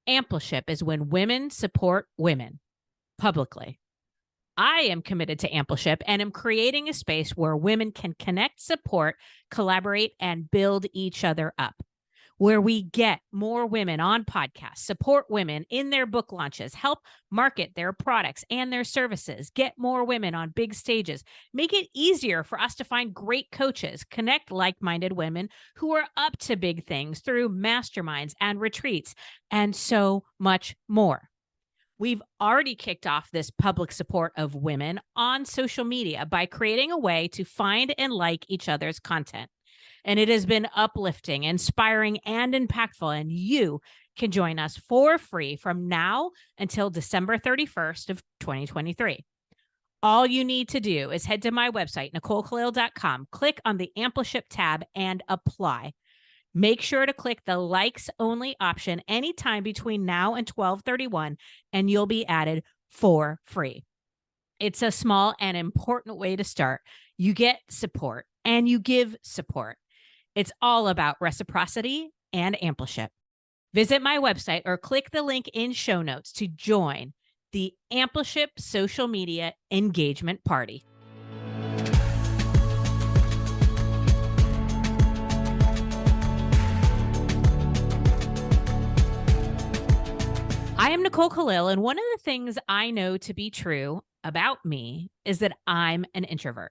Ampleship is when women support women publicly. I am committed to Ampleship and am creating a space where women can connect, support, collaborate, and build each other up, where we get more women on podcasts, support women in their book launches, help market their products and their services, get more women on big stages, make it easier for us to find great coaches, connect like-minded women who are up to big things through masterminds and retreats, and so much more. We've already kicked off this public support of women on social media by creating a way to find and like each other's content. And it has been uplifting, inspiring, and impactful. And you can join us for free from now until December 31st of 2023. All you need to do is head to my website, NicoleKhalil.com, click on the Ampleship tab, and apply. Make sure to click the likes only option anytime between now and 12/31, and you'll be added for free. It's a small and important way to start. You get support and you give support. It's all about reciprocity and Ampleship. Visit my website or click the link in show notes to join the Ampleship social media engagement party. I am Nicole Khalil, and one of the things I know to be true about me is that I'm an introvert.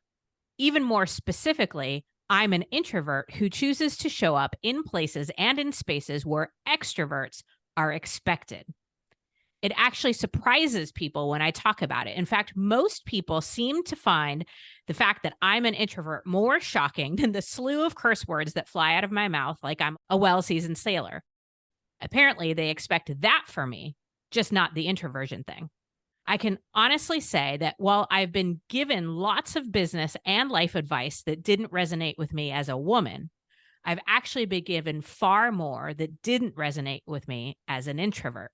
Even more specifically, I'm an introvert who chooses to show up in places and in spaces where extroverts are expected. It actually surprises people when I talk about it. In fact, most people seem to find the fact that I'm an introvert more shocking than the slew of curse words that fly out of my mouth like I'm a well-seasoned sailor. Apparently, they expect that for me, just not the introversion thing. I can honestly say that while I've been given lots of business and life advice that didn't resonate with me as a woman, I've actually been given far more that didn't resonate with me as an introvert.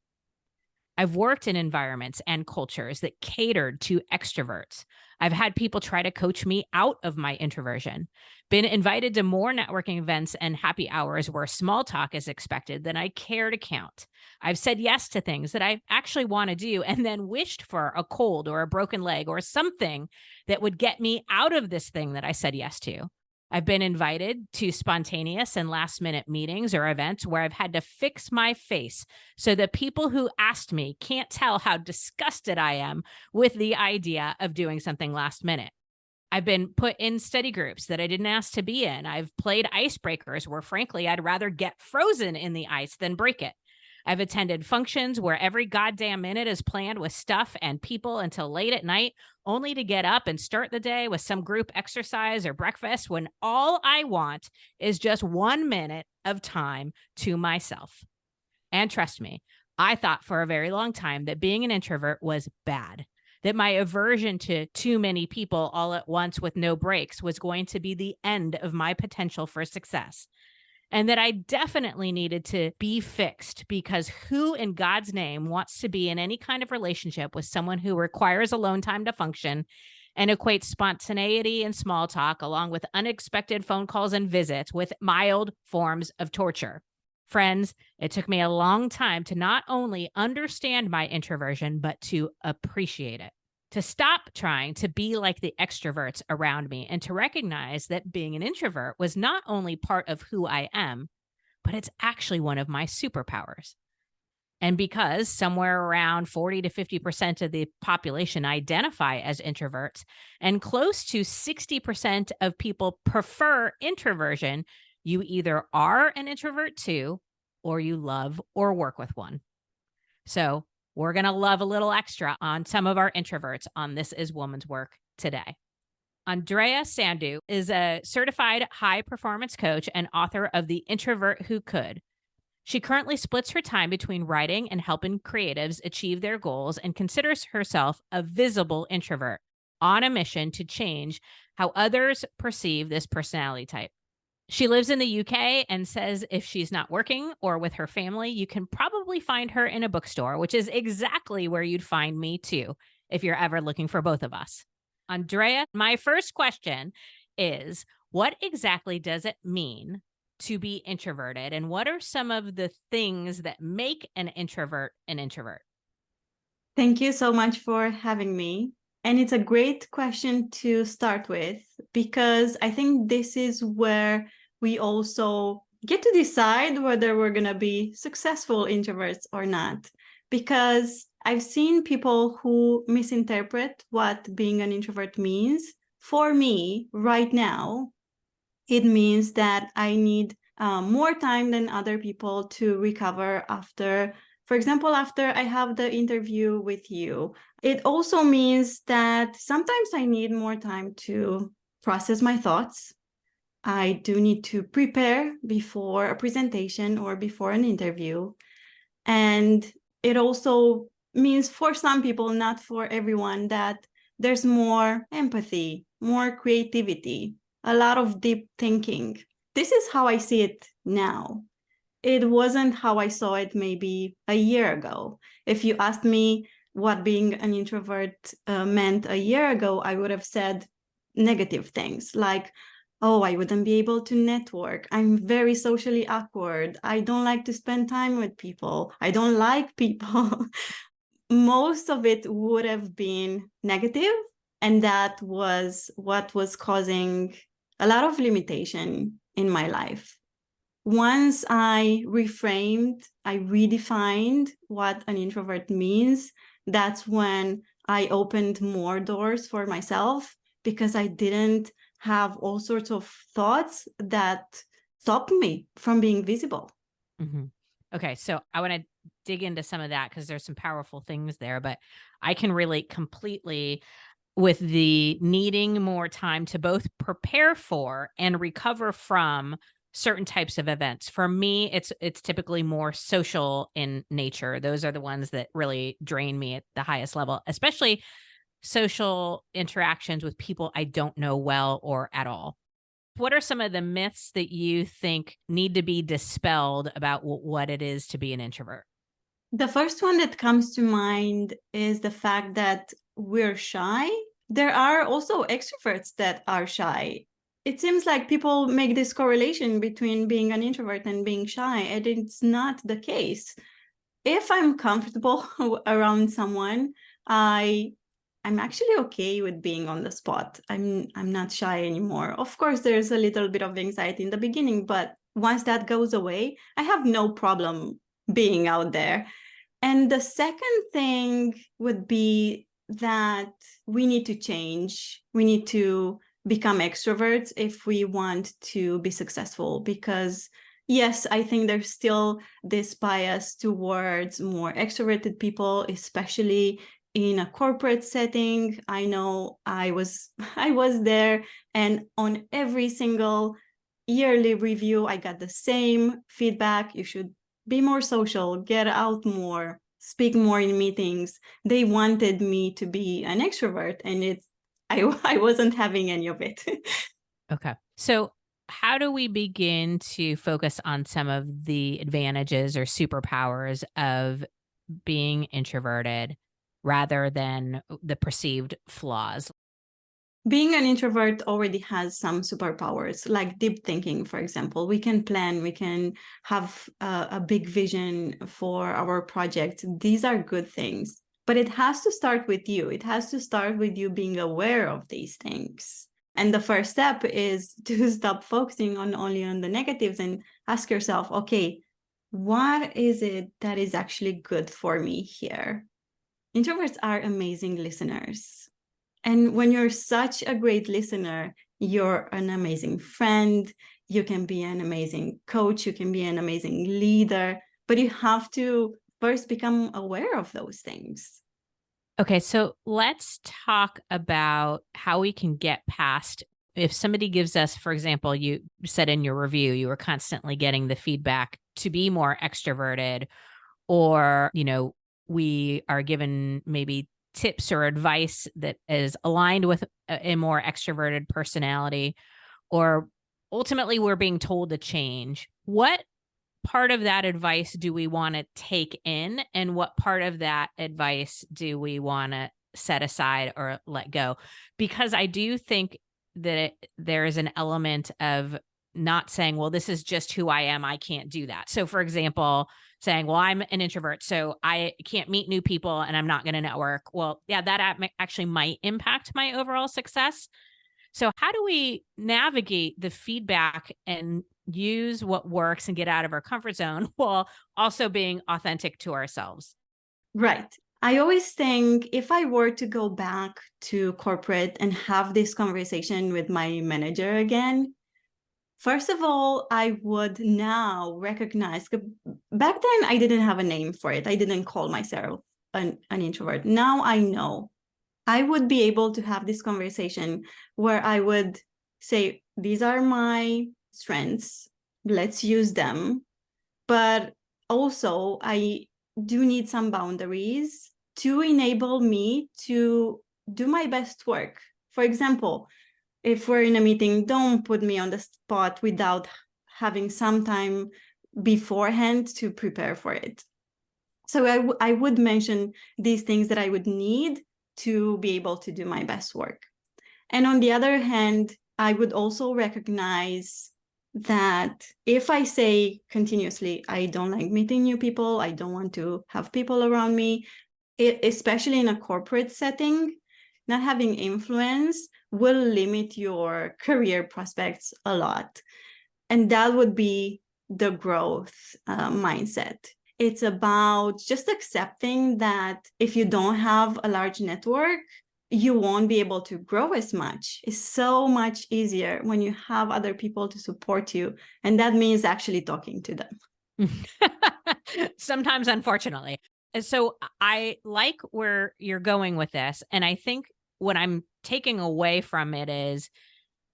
I've worked in environments and cultures that catered to extroverts. I've had people try to coach me out of my introversion, been invited to more networking events and happy hours where small talk is expected than I care to count. I've said yes to things that I actually want to do and then wished for a cold or a broken leg or something that would get me out of this thing that I said yes to. I've been invited to spontaneous and last-minute meetings or events where I've had to fix my face so the people who asked me can't tell how disgusted I am with the idea of doing something last minute. I've been put in study groups that I didn't ask to be in. I've played icebreakers where, frankly, I'd rather get frozen in the ice than break it. I've attended functions where every goddamn minute is planned with stuff and people until late at night, only to get up and start the day with some group exercise or breakfast when all I want is just 1 minute of time to myself. And trust me, I thought for a very long time that being an introvert was bad, that my aversion to too many people all at once with no breaks was going to be the end of my potential for success. And that I definitely needed to be fixed because who in God's name wants to be in any kind of relationship with someone who requires alone time to function and equates spontaneity and small talk along with unexpected phone calls and visits with mild forms of torture? Friends, it took me a long time to not only understand my introversion, but to appreciate it. To stop trying to be like the extroverts around me and to recognize that being an introvert was not only part of who I am, but it's actually one of my superpowers. And because somewhere around 40 to 50% of the population identify as introverts and close to 60% of people prefer introversion, you either are an introvert too, or you love or work with one. So we're going to love a little extra on some of our introverts on This Is Woman's Work today. Andreea Sandu is a certified high performance coach and author of The Introvert Who Could. She currently splits her time between writing and helping creatives achieve their goals and considers herself a visible introvert on a mission to change how others perceive this personality type. She lives in the UK and says if she's not working or with her family, you can probably find her in a bookstore, which is exactly where you'd find me too, if you're ever looking for both of us. Andreea, my first question is, what exactly does it mean to be introverted? And what are some of the things that make an introvert an introvert? Thank you so much for having me. And it's a great question to start with because I think this is where we also get to decide whether we're going to be successful introverts or not. Because I've seen people who misinterpret what being an introvert means. For me, right now, it means that I need more time than other people to recover after, for example, after I have the interview with you. It also means that sometimes I need more time to process my thoughts. I do need to prepare before a presentation or before an interview. And it also means for some people, not for everyone, that there's more empathy, more creativity, a lot of deep thinking. This is how I see it now. It wasn't how I saw it maybe a year ago. If you asked me what being an introvert meant a year ago, I would have said negative things like, oh, I wouldn't be able to network. I'm very socially awkward. I don't like to spend time with people. I don't like people. Most of it would have been negative, and that was what was causing a lot of limitation in my life. Once I reframed, I redefined what an introvert means, that's when I opened more doors for myself because I didn't have all sorts of thoughts that stopped me from being visible. Mhm. Okay, so I want to dig into some of that because there's some powerful things there, but I can relate completely with the needing more time to both prepare for and recover from certain types of events. For me, it's typically more social in nature. Those are the ones that really drain me at the highest level, especially social interactions with people I don't know well or at all. What are some of the myths that you think need to be dispelled about what it is to be an introvert? The first one that comes to mind is the fact that we're shy. There are also extroverts that are shy. It seems like people make this correlation between being an introvert and being shy, and it's not the case. If I'm comfortable around someone, I I'm actually okay with being on the spot. I'm not shy anymore. Of course, there's a little bit of anxiety in the beginning, but once that goes away, I have no problem being out there. And the second thing would be that we need to change. We need to become extroverts if we want to be successful. Because, yes, I think there's still this bias towards more extroverted people, especially in a corporate setting. I know I was I was there, and on every single yearly review, I got the same feedback. You should be more social, get out more, speak more in meetings. They wanted me to be an extrovert, and I wasn't having any of it. Okay. So, how do we begin to focus on some of the advantages or superpowers of being introverted rather than the perceived flaws? Being an introvert already has some superpowers, like deep thinking, for example. We can plan, we can have a big vision for our project. These are good things, but it has to start with you. It has to start with you being aware of these things. And the first step is to stop focusing on only on the negatives and ask yourself, okay, what is it that is actually good for me here? Introverts are amazing listeners. And when you're such a great listener, you're an amazing friend. You can be an amazing coach. You can be an amazing leader. But you have to first become aware of those things. Okay, so let's talk about how we can get past if somebody gives us, for example, you said in your review, you were constantly getting the feedback to be more extroverted, or, we are given maybe tips or advice that is aligned with a more extroverted personality, or ultimately we're being told to change. What part of that advice do we want to take in, and what part of that advice do we want to set aside or let go? Because I do think that there is an element of not saying, well, this is just who I am. I can't do that. So, for example, saying, well, I'm an introvert, so I can't meet new people and I'm not going to network. Well, yeah, that actually might impact my overall success. So, how do we navigate the feedback and use what works and get out of our comfort zone while also being authentic to ourselves? Right. I always think if I were to go back to corporate and have this conversation with my manager again, first of all, I would now recognize, back then I didn't have a name for it. I didn't call myself an introvert. Now I know. I would be able to have this conversation where I would say, these are my strengths, let's use them. But also, I do need some boundaries to enable me to do my best work. For example, if we're in a meeting, don't put me on the spot without having some time beforehand to prepare for it. So I would mention these things that I would need to be able to do my best work. And on the other hand, I would also recognize that if I say continuously, I don't like meeting new people, I don't want to have people around me, especially in a corporate setting, not having influence will limit your career prospects a lot. And that would be the growth mindset. It's about just accepting that if you don't have a large network, you won't be able to grow as much. It's so much easier when you have other people to support you. And that means actually talking to them. Sometimes, unfortunately. So I like where you're going with this. And I think what I'm taking away from it is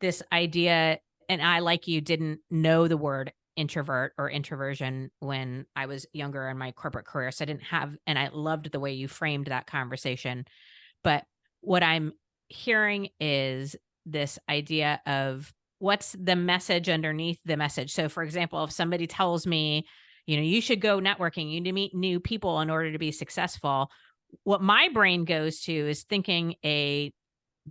this idea, and I, like you, didn't know the word introvert or introversion when I was younger in my corporate career. So I didn't have, and I loved the way you framed that conversation. But what I'm hearing is this idea of what's the message underneath the message. So, for example, if somebody tells me, you should go networking, you need to meet new people in order to be successful, what my brain goes to is thinking a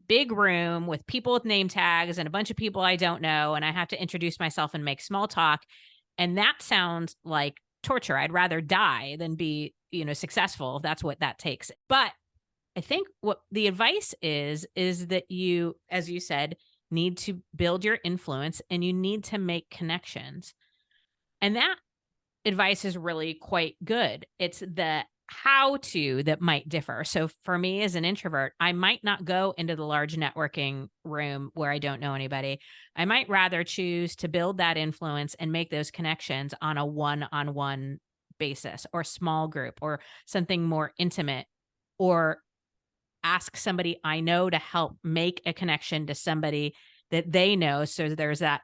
big room with people with name tags and a bunch of people I don't know, and I have to introduce myself and make small talk. And that sounds like torture. I'd rather die than be, successful if that's what that takes. But I think what the advice is that you, as you said, need to build your influence and you need to make connections. And that advice is really quite good. It's the how to that might differ. So for me as an introvert, I might not go into the large networking room where I don't know anybody. I might rather choose to build that influence and make those connections on a one-on-one basis or small group or something more intimate, or ask somebody I know to help make a connection to somebody that they know. So there's that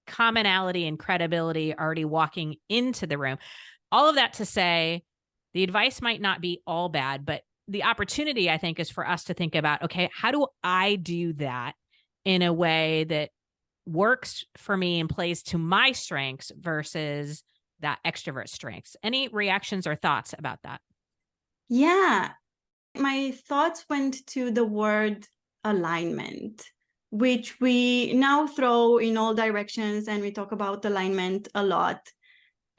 commonality and credibility already walking into the room. All of that to say, the advice might not be all bad, but the opportunity, I think, is for us to think about, okay, how do I do that in a way that works for me and plays to my strengths versus that extrovert strengths? Any reactions or thoughts about that? Yeah, my thoughts went to the word alignment, which we now throw in all directions, and we talk about alignment a lot.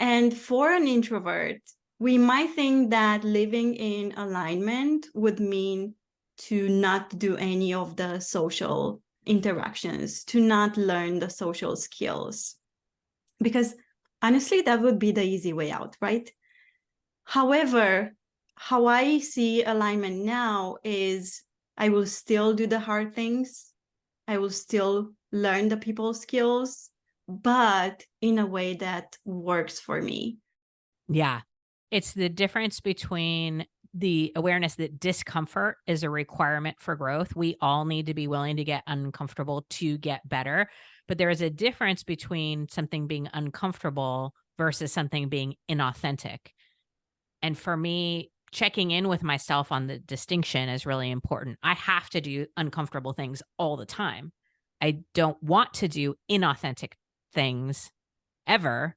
And for an introvert, we might think that living in alignment would mean to not do any of the social interactions, to not learn the social skills. Because honestly, that would be the easy way out, right? However, how I see alignment now is I will still do the hard things. I will still learn the people skills, but in a way that works for me. Yeah. It's the difference between the awareness that discomfort is a requirement for growth. We all need to be willing to get uncomfortable to get better. But there is a difference between something being uncomfortable versus something being inauthentic. And for me, checking in with myself on the distinction is really important. I have to do uncomfortable things all the time. I don't want to do inauthentic things ever,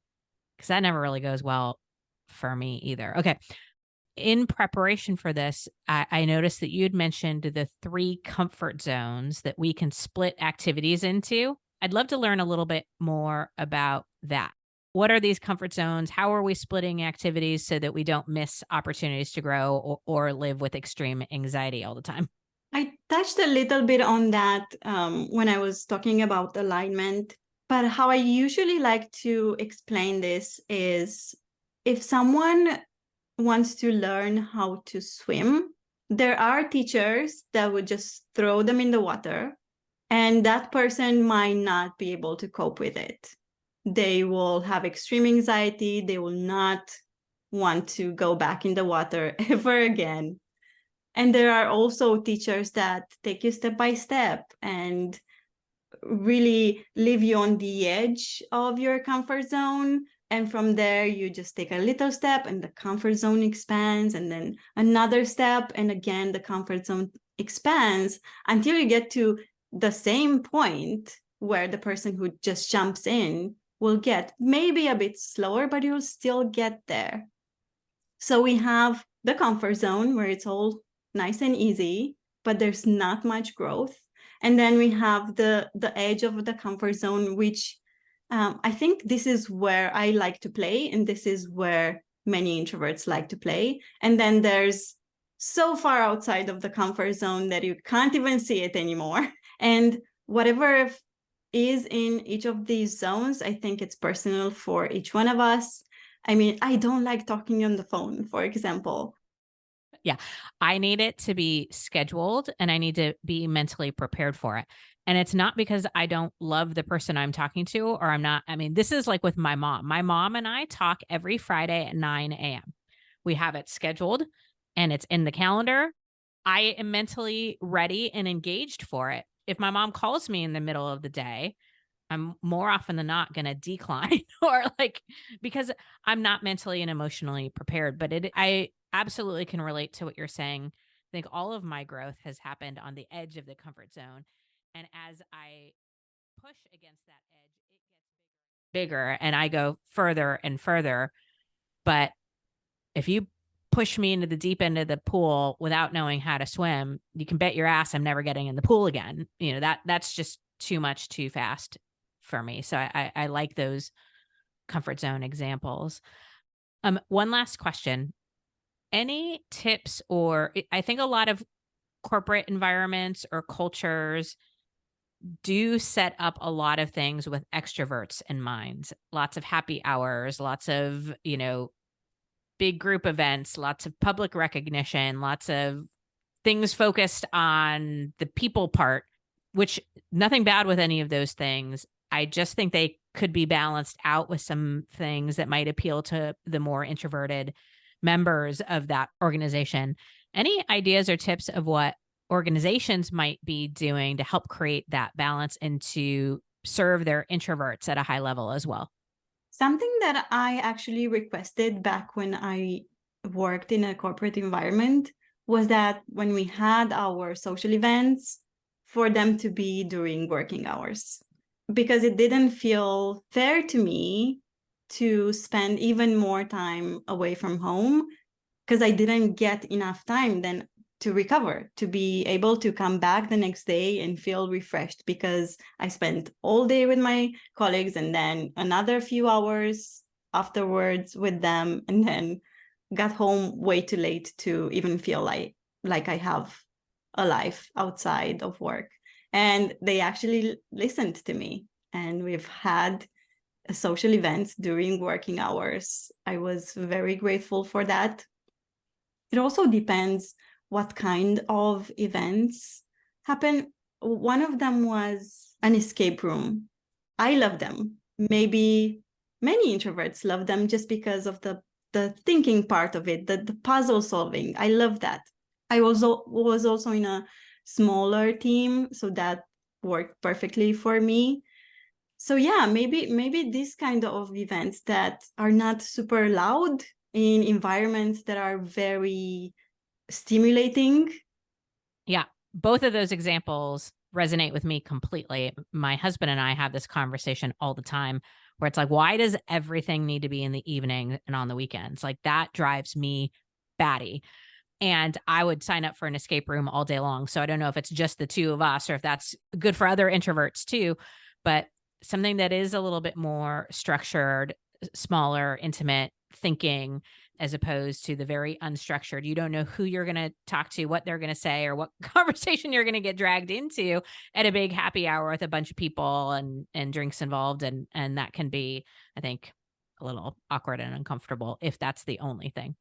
because that never really goes well for me either. Okay. In preparation for this, I noticed that you'd mentioned the 3 comfort zones that we can split activities into. I'd love to learn a little bit more about that. What are these comfort zones? How are we splitting activities so that we don't miss opportunities to grow or live with extreme anxiety all the time? I touched a little bit on that when I was talking about alignment, but how I usually like to explain this is if someone wants to learn how to swim, there are teachers that would just throw them in the water, and that person might not be able to cope with it. They will have extreme anxiety. They will not want to go back in the water ever again. And there are also teachers that take you step by step and really leave you on the edge of your comfort zone. And from there, you just take a little step and the comfort zone expands, and then another step. And again, the comfort zone expands until you get to the same point where the person who just jumps in will get, maybe a bit slower, but you'll still get there. So we have the comfort zone where it's all nice and easy, but there's not much growth. And then we have the edge of the comfort zone, which I think this is where I like to play, and this is where many introverts like to play. And then there's so far outside of the comfort zone that you can't even see it anymore. And whatever is in each of these zones, I think it's personal for each one of us. I mean, I don't like talking on the phone, for example. Yeah. I need it to be scheduled and I need to be mentally prepared for it. And it's not because I don't love the person I'm talking to or I'm not. I mean, this is like with my mom. My mom and I talk every Friday at 9 a.m. We have it scheduled and it's in the calendar. I am mentally ready and engaged for it. If my mom calls me in the middle of the day, I'm more often than not going to decline or like because I'm not mentally and emotionally prepared. But I absolutely can relate to what you're saying. I think all of my growth has happened on the edge of the comfort zone. And as I push against that edge, it gets bigger and I go further and further. But if you push me into the deep end of the pool without knowing how to swim, you can bet your ass I'm never getting in the pool again. That's just too much too fast for me. So I like those comfort zone examples. One last question. Any tips or I think a lot of corporate environments or cultures do set up a lot of things with extroverts in mind. Lots of happy hours, lots of, big group events, lots of public recognition, lots of things focused on the people part, which nothing bad with any of those things. I just think they could be balanced out with some things that might appeal to the more introverted members of that organization. Any ideas or tips of what organizations might be doing to help create that balance and to serve their introverts at a high level as well? Something that I actually requested back when I worked in a corporate environment was that when we had our social events, for them to be during working hours, because it didn't feel fair to me to spend even more time away from home because I didn't get enough time then to recover, to be able to come back the next day and feel refreshed, because I spent all day with my colleagues and then another few hours afterwards with them, and then got home way too late to even feel like I have a life outside of work. And they actually listened to me, and we've had social events during working hours. I was very grateful for that. It also depends what kind of events happen. One of them was an escape room. I love them. Maybe many introverts love them just because of the thinking part of it, the puzzle solving. I love that. I was also in a smaller team, so that worked perfectly for me. So yeah, maybe these kind of events that are not super loud in environments that are very stimulating. Yeah, both of those examples resonate with me completely. My husband and I have this conversation all the time where it's like, why does everything need to be in the evening and on the weekends? Like that drives me batty. And I would sign up for an escape room all day long. So I don't know if it's just the two of us or if that's good for other introverts too. but something that is a little bit more structured, smaller, intimate thinking, as opposed to the very unstructured. You don't know who you're going to talk to, what they're going to say, or what conversation you're going to get dragged into at a big happy hour with a bunch of people and drinks involved. And that can be, I think, a little awkward and uncomfortable if that's the only thing.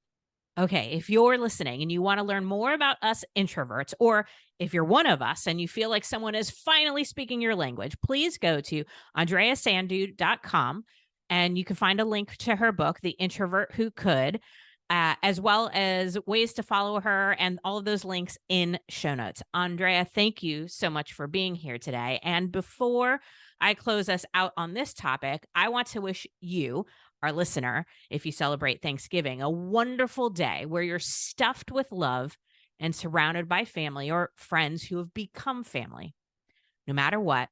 Okay, if you're listening and you want to learn more about us introverts, or if you're one of us and you feel like someone is finally speaking your language, please go to andreasandu.com and you can find a link to her book, The Introvert Who Could, as well as ways to follow her and all of those links in show notes. Andrea, thank you so much for being here today. And before I close us out on this topic, I want to wish you, our listener, if you celebrate Thanksgiving, a wonderful day where you're stuffed with love and surrounded by family or friends who have become family. No matter what,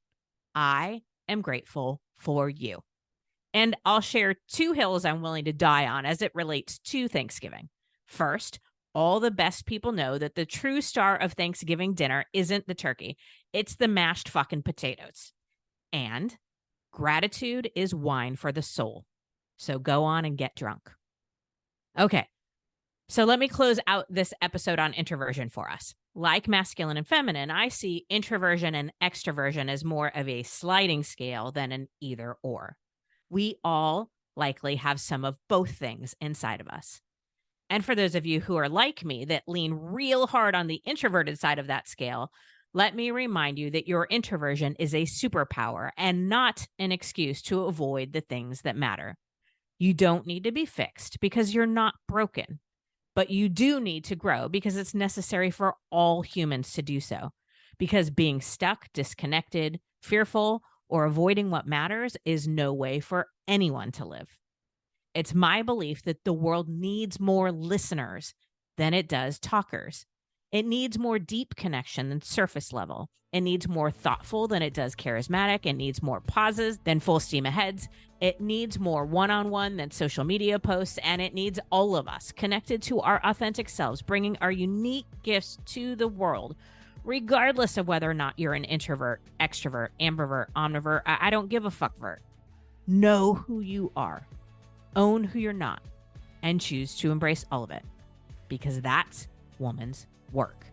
I am grateful for you. And I'll share 2 hills I'm willing to die on as it relates to Thanksgiving. First, all the best people know that the true star of Thanksgiving dinner isn't the turkey, it's the mashed fucking potatoes. And gratitude is wine for the soul. So go on and get drunk. Okay, so let me close out this episode on introversion for us. Like masculine and feminine, I see introversion and extroversion as more of a sliding scale than an either or. We all likely have some of both things inside of us. And for those of you who are like me that lean real hard on the introverted side of that scale, let me remind you that your introversion is a superpower and not an excuse to avoid the things that matter. You don't need to be fixed because you're not broken, but you do need to grow because it's necessary for all humans to do so. Because being stuck, disconnected, fearful, or avoiding what matters is no way for anyone to live. It's my belief that the world needs more listeners than it does talkers. It needs more deep connection than surface level. It needs more thoughtful than it does charismatic. It needs more pauses than full steam aheads. It needs more one-on-one than social media posts. And it needs all of us connected to our authentic selves, bringing our unique gifts to the world, regardless of whether or not you're an introvert, extrovert, ambivert, omnivert. I don't give a fuckvert. Know who you are, own who you're not, and choose to embrace all of it, because that's woman's work.